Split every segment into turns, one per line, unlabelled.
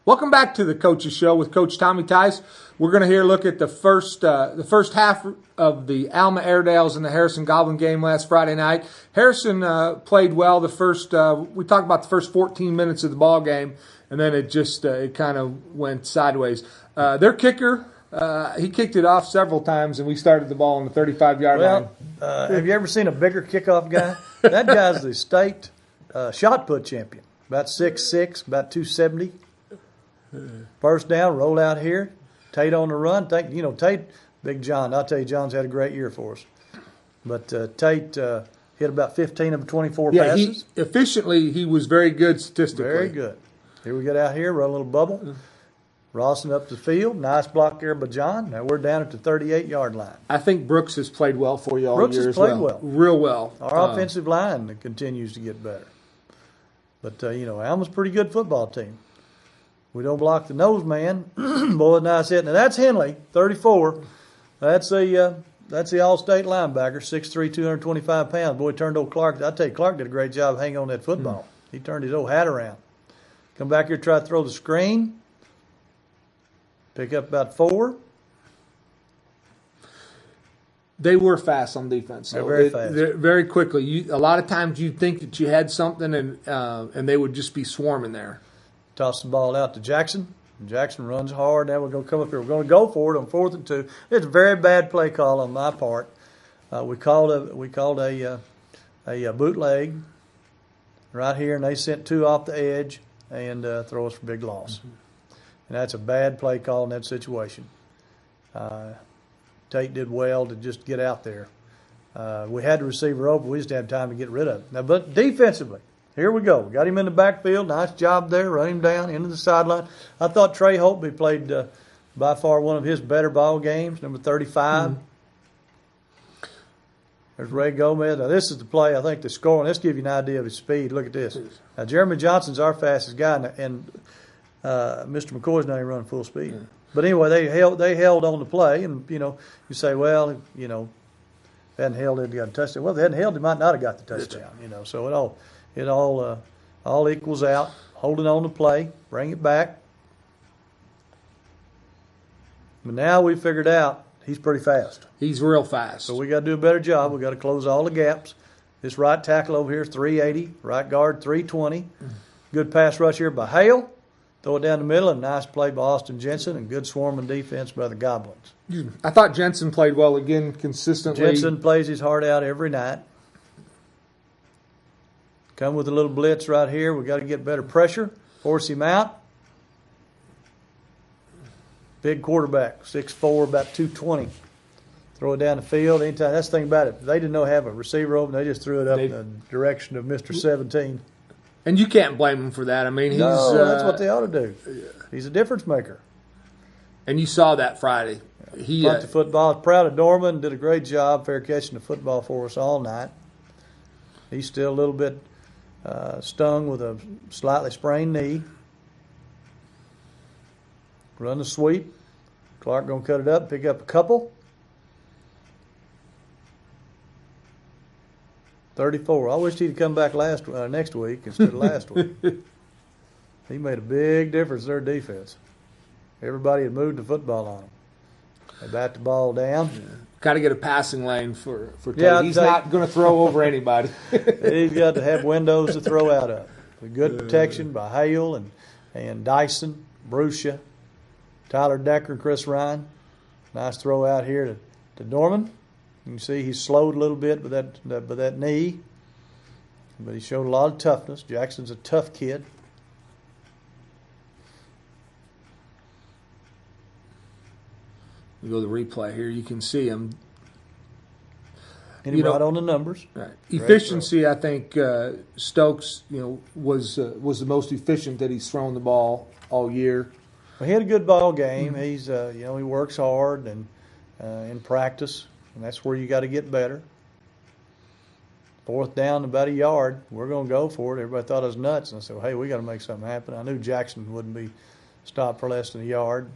Welcome back to the Coach's Show with Coach Tommy Tice. We're going to hear a look at the first half of the Alma Airedales and the Harrison Goblin game last Friday night. Harrison played well the first. We talked about the first 14 minutes of the ball game, and then it kind of went sideways. Their kicker, he kicked it off several times, and we started the ball on the 35-yard line.
Have you ever seen a bigger kickoff guy? That guy's the state shot put champion. About 6'6", about 270. First down, roll out here. Tate on the run. Tate, Big John. I'll tell you, John's had a great year for us. But Tate hit about 15 of 24 passes.
Efficiently, he was very good statistically.
Very good. Here we get out here, run a little bubble. Rawson up the field. Nice block there by John. Now we're down at the 38-yard line.
I think Brooks has played well for you all
Brooks
year
has
as
played well.
Real well.
Our offensive line continues to get better. But, Alma's a pretty good football team. We don't block the nose man. Boy, nice hit. Now that's Henley, 34. That's the all-state linebacker, 6'3", 225 pounds. Boy, turned old Clark. I tell you, Clark did a great job hanging on that football. He turned his old hat around. Come back here, try to throw the screen. Pick up about 4.
They were fast on defense.
They're very fast.
Very quickly. A lot of times you think that you had something, and they would just be swarming there.
Toss the ball out to Jackson. Jackson runs hard. Now we're going to come up here. We're going to go for it on 4th and 2. It's a very bad play call on my part. We called a bootleg right here, and they sent 2 off the edge and throw us for big loss. And that's a bad play call in that situation. Tate did well to just get out there. We had the receiver open. We just didn't have time to get rid of it. Now, but defensively, here we go. We got him in the backfield. Nice job there. Run him down into the sideline. I thought Trey Holtby played by far one of his better ball games, number 35. There's Ray Gomez. Now, this is the play. I think the scoring. Let's give you an idea of his speed. Look at this. Now, Jeremy Johnson's our fastest guy, and Mr. McCoy's not even running full speed. But anyway, they held on the play, and, you say, well, hadn't held it, got a touchdown. Well, if they hadn't held, he might not have got the touchdown, So it all equals out. Holding on to play, bring it back. But now we figured out he's pretty fast.
He's real fast.
So we got to do a better job. We got to close all the gaps. This right tackle over here is 380. Right guard 320. Good pass rush here by Hale. Throw it down the middle. A nice play by Austin Jensen and good swarming defense by the Goblins.
I thought Jensen played well again consistently.
Jensen plays his heart out every night. Come with a little blitz right here. We got to get better pressure. Force him out. Big quarterback, 6'4", about 220. Throw it down the field anytime. That's the thing about it. They didn't know have a receiver open. They just threw it up in the direction of Mr. 17.
And you can't blame him for that. I mean,
that's what they ought to do. He's a difference maker.
And you saw that Friday.
He punt the football. I was proud of Dorman. Did a great job fair catching the football for us all night. He's still a little bit stung with a slightly sprained knee. Run the sweep. Clark going to cut it up, pick up a couple. 34. I wished he'd come back next week instead of last week. He made a big difference in their defense. Everybody had moved the football on him. They bat the ball down.
Got to get a passing lane for Tate. Yeah, he's not going to throw over anybody.
He's got to have windows to throw out of. With good protection by Hale and Dyson, Brucia, Tyler Decker, and Chris Ryan. Nice throw out here to Dorman. You can see he's slowed a little bit with that knee, but he showed a lot of toughness. Jackson's a tough kid.
You go to the replay here, you can see him.
And he right on the numbers.
Right. Efficiency, I think Stokes, was the most efficient that he's thrown the ball all year.
Well, he had a good ball game. He's he works hard and in practice, and that's where you got to get better. 4th down, about a yard. We're going to go for it. Everybody thought I was nuts, and I said, well, hey, we got to make something happen. I knew Jackson wouldn't be stopped for less than a yard.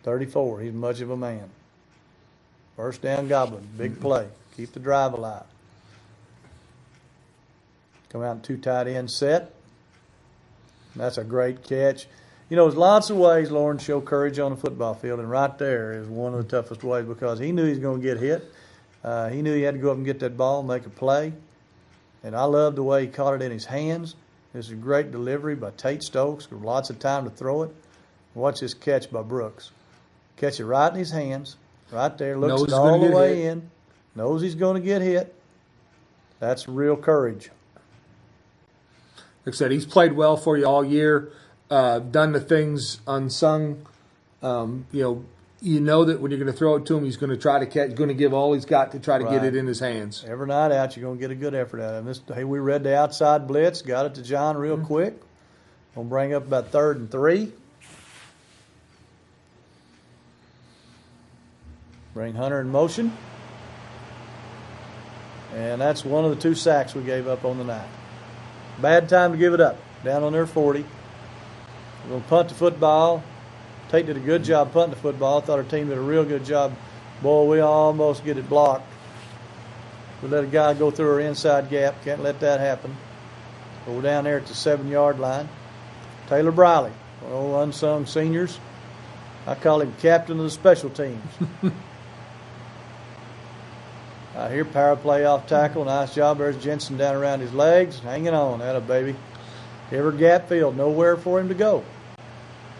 .34. He's much of a man. First down, Goblin. Big play. Keep the drive alive. Come out in 2 tight end set. That's a great catch. You know, there's lots of ways, Lauren, to show courage on the football field, and right there is one of the toughest ways because he knew he was going to get hit. He knew he had to go up and get that ball and make a play. And I love the way he caught it in his hands. This is a great delivery by Tate Stokes with lots of time to throw it. Watch this catch by Brooks. Catch it right in his hands, right there, looks it all the way in, knows he's going to get hit. That's real courage.
Like I said, he's played well for you all year, done the things unsung. You know that when you're going to throw it to him, he's going to try to catch, going to give all he's got to try to get it in his hands.
Every night out, you're going to get a good effort out of him. Hey, we read the outside blitz, got it to John real quick. Going to bring up about 3rd and 3. Bring Hunter in motion. And that's one of the 2 sacks we gave up on the night. Bad time to give it up. Down on their 40. We're going to punt the football. Tate did a good job punting the football. I thought our team did a real good job. Boy, we almost get it blocked. We let a guy go through our inside gap. Can't let that happen. But we're down there at the 7-yard line. Taylor Briley, one of those unsung seniors. I call him captain of the special teams. Out here, power play off tackle. Nice job. There's Jensen down around his legs. Hanging on. Atta baby. Every gap filled. Nowhere for him to go.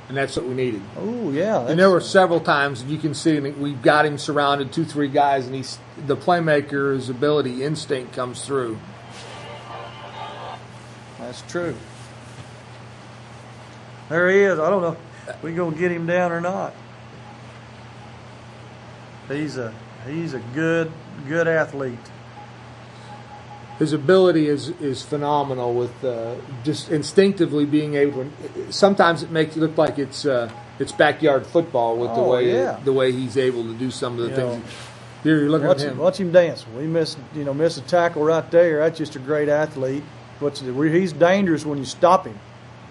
And that's what we needed.
Oh, yeah.
And there were several times you can see we've got him surrounded, 2-3 guys, and the playmaker's ability, instinct comes through.
That's true. There he is. I don't know if we're going to get him down or not. He's a good athlete.
His ability is phenomenal with just instinctively being able to. Sometimes it makes it look like it's backyard football with the way he's able to do some of the things. Here you're looking at him.
Watch him dance. We miss a tackle right there. That's just a great athlete. He's dangerous when you stop him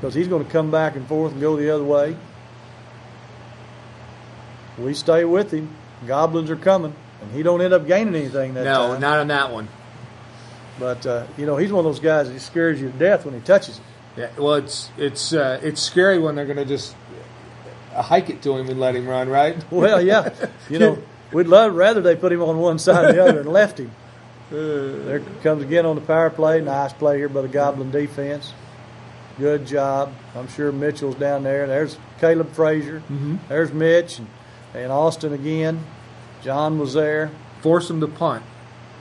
because he's going to come back and forth and go the other way. We stay with him. Goblins are coming, and he don't end up gaining anything that time.
No, not on that one.
But he's one of those guys that scares you to death when he touches it.
Yeah, well, it's scary when they're going to just hike it to him and let him run, right?
Well, yeah, we'd rather they put him on one side or the other and left him. There comes again on the power play. Nice play here by the Goblin defense. Good job. I'm sure Mitchell's down there. There's Caleb Frazier.
Mm-hmm.
There's Mitch and Austin again. John was there.
Force him to punt.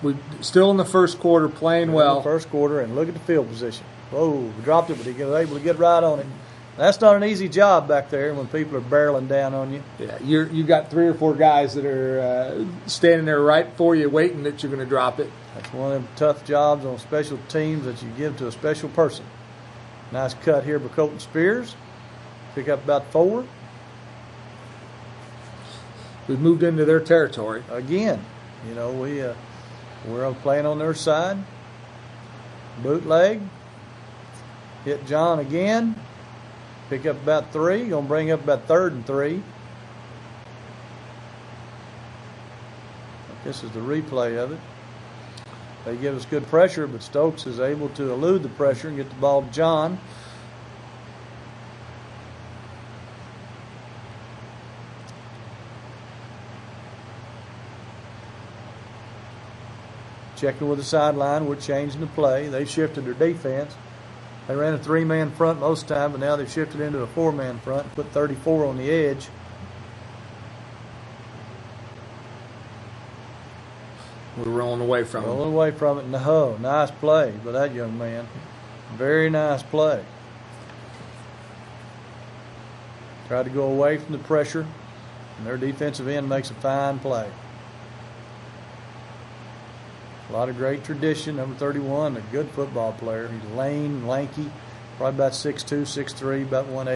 We still in the first quarter, playing well.
In the first quarter, and look at the field position. Whoa, we dropped it, but he was able to get right on it. That's not an easy job back there when people are barreling down on you.
Yeah, you got 3 or 4 guys that are standing there right for you, waiting that you're going to drop it.
That's one of them tough jobs on special teams that you give to a special person. Nice cut here by Colton Spears. Pick up about 4.
We've moved into their territory
again. We're playing on their side. Bootleg. Hit John again. Pick up about 3. Going to bring up about 3rd and 3. This is the replay of it. They give us good pressure, but Stokes is able to elude the pressure and get the ball to John. Checking with the sideline, we're changing the play. They shifted their defense. They ran a 3-man front most of the time, but now they've shifted into a 4-man front, put 34 on the edge.
We're rolling away from it.
Rolling away from it. No, nice play by that young man. Very nice play. Tried to go away from the pressure, and their defensive end makes a fine play. A lot of great tradition. Number 31, a good football player. He's lean, lanky, probably about 6'2", 6'3", about 180.